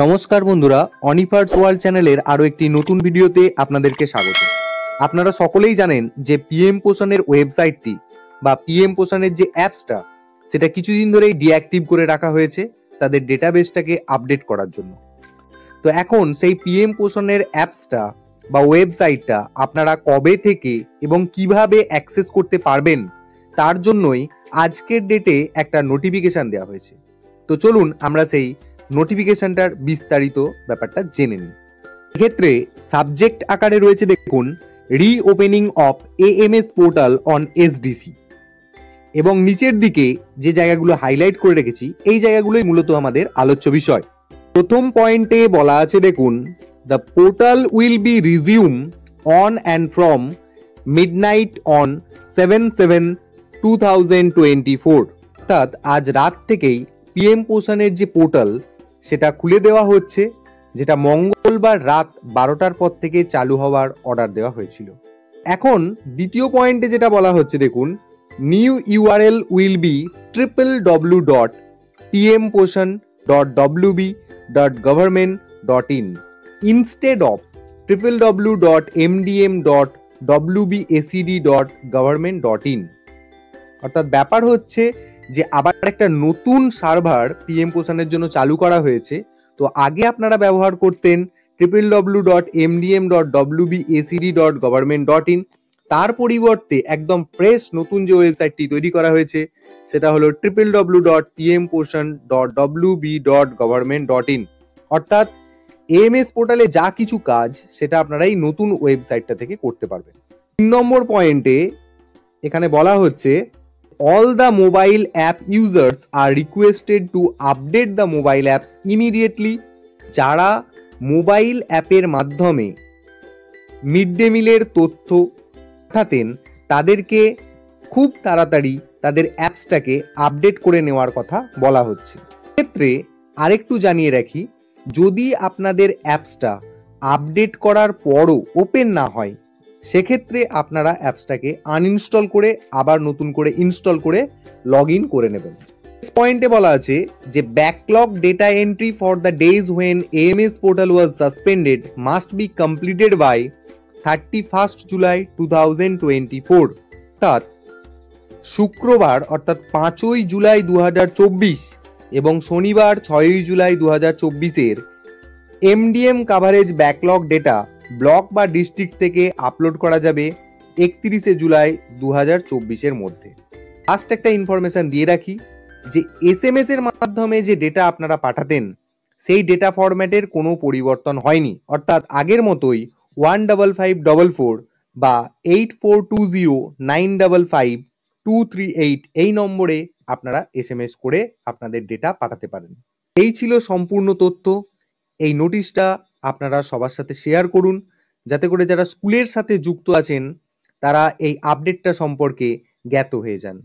নমস্কার বন্ধুরা, অনিফার্স ওয়ার্ল্ড চ্যানেলের আরও একটি নতুন ভিডিওতে আপনাদেরকে স্বাগত। আপনারা সকলেই জানেন যে পিএম পোষণের ওয়েবসাইটটি বা পিএম পোষণের যে অ্যাপসটা সেটা কিছুদিন ধরেই ডিঅ্যাক্টিভ করে রাখা হয়েছে তাদের ডেটাবেসটাকে আপডেট করার জন্য। তো এখন সেই পিএম পোষণের অ্যাপসটা বা ওয়েবসাইটটা আপনারা কবে থেকে এবং কিভাবে অ্যাক্সেস করতে পারবেন তার জন্যই আজকের ডেটে একটা নোটিফিকেশান দেওয়া হয়েছে। তো চলুন আমরা সেই নোটিফিকেশনটার বিস্তারিত ব্যাপারটা জেনে নিই। এক্ষেত্রে সাবজেক্ট আকারে রয়েছে দেখুন reopening of AMS portal on SDC, এবং নিচের দিকে যে জায়গাগুলো হাইলাইট করে রেখেছি এই জায়গাগুলোই মূলত আমাদের আলোচ্য বিষয়। প্রথম পয়েন্টে বলা আছে দেখুন, the portal will be resume on and from midnight on 7/7/2024, অর্থাৎ আজ রাত থেকেই পিএম পোষণের যে পোর্টাল সেটা খুলে দেওয়া হচ্ছে, যেটা মঙ্গলবার রাত 12টার পর থেকে চালু হওয়ার অর্ডার দেওয়া হয়েছিল। এখন দ্বিতীয় পয়েন্টে যেটা বলা হচ্ছে দেখুন, new URL will be www.pmposhan.wb.government.in instead of www.mdm.wbacd.government.in। অর্থাৎ ব্যাপার হচ্ছে যে আবার একটা নতুন সার্ভার পিএম পোষণের জন্য চালু করা হয়েছে। তো আগে আপনারা ব্যবহার করতেন www.mdm.wbacd.government.in, তার পরিবর্তে একদম ফ্রেশ নতুন যে ওয়েবসাইটটি তৈরি করা হয়েছে সেটা হলো www.pmposhan.wb.government.in। অর্থাৎ এএমএস পোর্টালে যা কিছু কাজ সেটা আপনারা এই নতুন ওয়েবসাইটটা থেকে করতে পারবেন। 3 নম্বর পয়েন্টে এখানে বলা হচ্ছে, all the mobile app users are requested to update the mobile apps immediately। যারা মোবাইল অ্যাপের মাধ্যমে মিড ডে মিলের তথ্য পাঠাতেন তাদেরকে খুব তাড়াতাড়ি তাদের অ্যাপসটাকে আপডেট করে নেওয়ার কথা বলা হচ্ছে। ক্ষেত্রে আরেকটু জানিয়ে রাখি, যদি আপনাদের অ্যাপসটা আপডেট করার পরও ওপেন না হয় সেক্ষেত্রে আপনারা অ্যাপসটাকে আনইনস্টল করে আবার নতুন করে ইনস্টল করে লগ ইন করে নেবেন। পয়েন্টে বলা আছে যে backlog data entry for the days when AMS portal was suspended must be completed by 31 July 2024। অর্থাৎ শুক্রবার অর্থাৎ 5 জুলাই 2024 এবং শনিবার 6 July 2024 MDM coverage backlog data block বা ডিস্ট্রিক্ট থেকে আপলোড করা যাবে 31 জুলাই 2024 মধ্যে। লাস্ট একটা ইনফরমেশন দিয়ে রাখি যে এসএমএস এর মাধ্যমে যে ডেটা আপনারা পাঠাতেন সেই ডেটা ফরম্যাটের কোনো পরিবর্তন হয়নি, অর্থাৎ আগের মতোই 15544 বা 8420955238 এই নম্বরে আপনারা এসএমএস করে আপনাদের ডেটা পাঠাতে পারেন। এই ছিল সম্পূর্ণ তথ্য। এই নোটিশটা আপনারা সবার সাথে শেয়ার করুন যাতে করে যারা স্কুলের সাথে যুক্ত আছেন তারা এই আপডেটটা সম্পর্কে জ্ঞাত হয়ে যান।